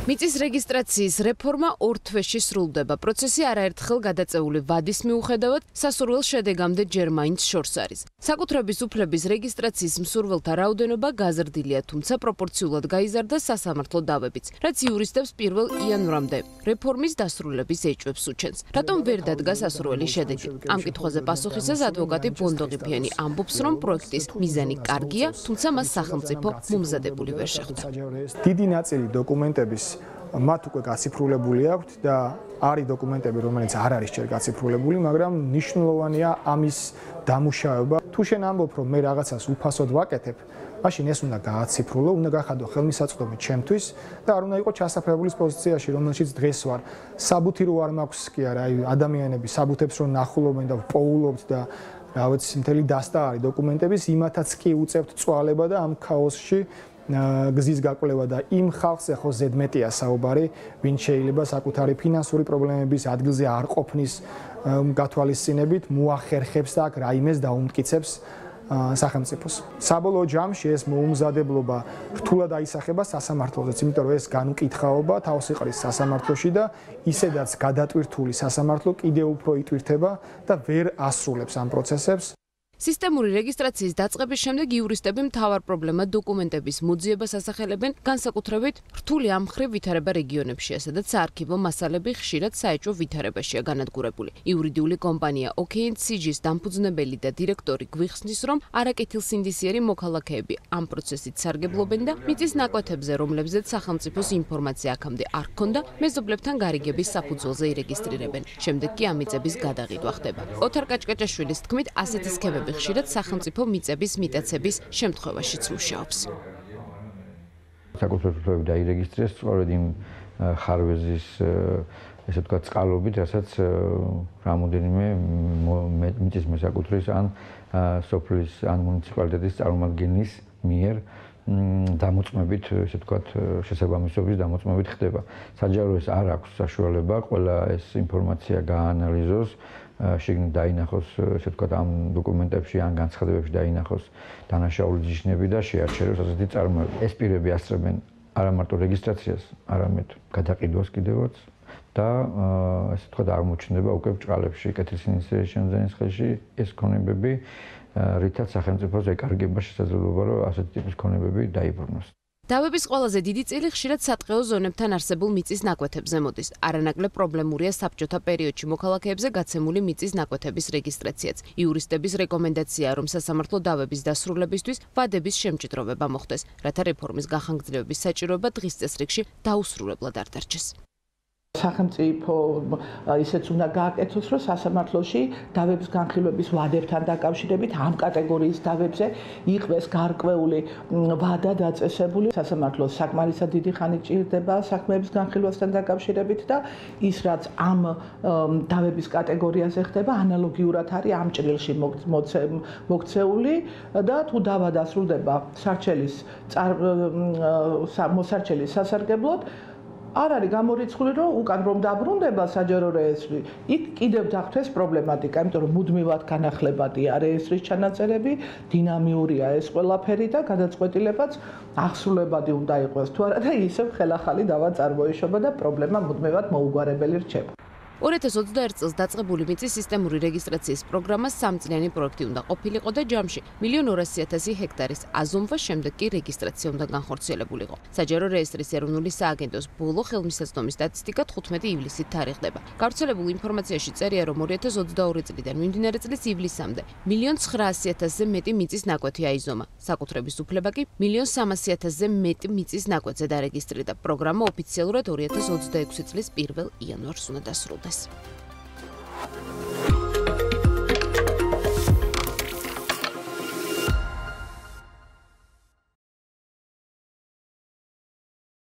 მიწის რეგისტრაციის რეფორმა ორ თვეში სრულდება. პროცესი არაერთხელ გადაწეული ვადის მიუხედავად სასურველ შედეგამდე ჯერ მაინც შორს არის. საკუთრების უფლების რეგისტრაციის მსურველთა რაოდენობა გაზრდილია, თუმცა პროპორციულად გაიზარდა სასამართლო დავებიც, რაც იურისტებს 1 იანვრამდე რეფორმის დასრულების ეჭვებს უჩენს. რატომ ვერ დადგა სასურველი შედეგი? ამ კითხვაზე პასუხისას ადვოკატი ბონდოღიფიანი ამბობს, რომ პროექტის მიზანი კარგია, თუმცა მას სახელმწიფო მომზადებული ვერ შეხვდა. დიდი ნაწილი დოკუმენტების მათ უკვე გაციფრულებული აქვთ და არის დოკუმენტები, რომელიც არ არის ჯერ გაციფრულებული, მაგრამ მნიშვნელოვანია ამის დამუშავება. თუ შენ ამბობ, რომ მე რაღაცას უფასოდ ვაკეთებ, მაშინ ეს უნდა გააციფრულო, უნდა გახადო ხელმისაწვდომი ჩემთვის და არ უნდა იყოს ჩასაფრებულის პოზიციაში, რომელშიც დღეს ვარ. საბუთი რო არ მაქვს კი არა, აი ადამიანები საბუთებს რო ნახულობენ და პოულობთ და რა ვიცი, მთელი დასტა არის დოკუმენტების, იმათაც კი უწევთ წვალება და ამ ქაოსში გზის გაკვლევა და იმ ხალხს ეხო ზედმეტია საუბარი, ვინც შეიძლება საკუთარი ფინანსური პრობლემების ადგილზე არ ყოფნის გათვალისწინებით მოახერხებს და აქ რაიმეს დაუმტკიცებს სახელმწიფოს. საბოლოო ჯამში ეს მოუმზადებლობა რთულად აისახება სასამართლოზე, იმიტომ რომ ეს განუკითხაობა თავს იყრის სასამართლოში და ისედაც გადატვირთული სასამართლო კიდევ უფრო იტვირთება და ვერ ასრულებს ამ პროცესებს. სისტემური რეგისტრაციის დაწყების შემდეგ იურისტები მთავარ პრობლემად დოკუმენტების მოძიებას ასახელებენ, განსაკუთრებით რთული ამ მხრივ ვითარება რეგიონებშია, სადაც საარქივო მასალები ხშირად საეჭვო ვითარებაშია განადგურებული. იურიდიული კომპანია OKNCG-ს დამფუძნებელი და დირექტორი გვიხსნის, რომ არაკეთილსინდისიერი მოქალაქეები ამ პროცესით სარგებლობენ და მიწის ნაკვეთებზე, რომლებზეც სახელმწიფოს ინფორმაცია აქამდე არ ჰქონდა, მეზობლებთან გარიგების საფუძველზე ირეგისტრირებენ. შემდეგ კი ამ მიწების გადაყიდვა ხდება. ოთარ კაჭკაჭაშვილის თქმით, ასეთი სქემები ხშირად სახელმწიფო მიწების მიტაცების შემთხვევაშიც მუშაობს. საკუთრების უფლებები დაირეგისტრეს სწორედ იმ ხარვეზის ესე ვთქვათ წყალობით, რასაც რამოდენიმე მიწის მესაკუთრის ან სოფლის ან მუნიციპალიტეტის წარმომადგენლის მიერ დამოწმებით, ესე ვთქვათ, შესაბამისობის დამოწმებით ხდება. საჯარო ეს არ აქვს საშუალება ყველა ეს ინფორმაცია გაანალიზოს, შეგნით დაინახოს, ესე ვთქვათ, ამ დოკუმენტებში ან განცხადებებში დაინახოს დანაშაული ჯიშნები და შეარჩეროს ასეთი წარმოებები. ეს პირები ასწრებენ არა მარტო რეგისტრაციას, არამედ გადაყიდვას კიდევაც და ესე ვთქვათ, აღმოჩნდება უკვე ბრჭყალებში, კეთილსინდისიერების შემძენის ხელში ეს ქონებები, რითაც სახელმწიფოს ეკარგება შესაძლებლობა, რომ ასეთი ტიპის ქონებები დაიბრუნოს. დავების ყველაზე დიდი წილი ხშირად სატყეო ზონებთან არსებულ მიწის ნაკვეთებზე მოდის. არანაკლებ პრობლემურია საბჭოთა პერიოდში მოქალაქეებზე გაცემული მიწის ნაკვეთების რეგისტრაციაც. იურისტების რეკომენდაციაა, რომ სასამართლო დავების დასრულებისთვის ვადების შემჭიდროვება მოხდეს, რათა რეფორმის გახანგრძლივების საჭიროება დღის წესრიგში დაუსრულებლად არ დარჩეს. სახელმწიფო ისეც უნდა გააკეთოს, რომ სასამართლოში დავების განხილვების ვადებთან დაკავშირებით ამ კატეგორიის დავებზე იყვეს გარკვეული ვადა დაწესებული. სასამართლოს საკმარისად დიდი ხანი ჭირდება საქმეების განხილვასთან დაკავშირებით და ის რაც ამ დავების კატეგორიაზე ხდება, ანალოგიურად არის ამ ჭრილში მოქცეული და თუ დავა დასრულდება მოსარჩელის სასარგებლოდ, არ არის გამორიცხული, რომ უკან რომ დაბრუნდება საჯარო რეესტრი, იქ კიდევ დახტეს პრობლემატიკა, იმიტომ რომ მუდმივად განახლებადია რეესტრის ჩანაწერები, დინამიურია ეს ყველაფერი და გადაწყვეტილებაც აღსრულებადი უნდა იყოს თუ არა და ისევ ხელახალი დავა წარმოიშობა და პრობლემა მუდმივად მოუგვარებელი რჩება. 2021 წელს დაწყებული მიწის სისტემური რეგისტრაციის პროგრამა 3-წლიანი პროექტი უნდა ყოფილიყო და ჯამში 1,200,000 ჰექტარის აზომვა, შემდეგ კი რეგისტრაცია უნდა განხორციელებულიყო. საჯარო რეესტრის ეროვნული სააგენტოს ბოლო ხელმისაწვდომი სტატისტიკა 15 ივლისით თარიღდება. გავრცელებულ ინფორმაციაში წერია, რომ 2022 წლიდან მიმდინარე წლის ივლისამდე 1,900,000-ზე მეტი მიწის ნაკვეთი აიზომა. საკუთრების უფლება კი 1,300,000-ზე მეტი მიწის ნაკვეთზე დარეგისტრირდა. პროგრამა ოფიციალურად 2026 წლის 1 იანვარს უნდა დასრულდეს.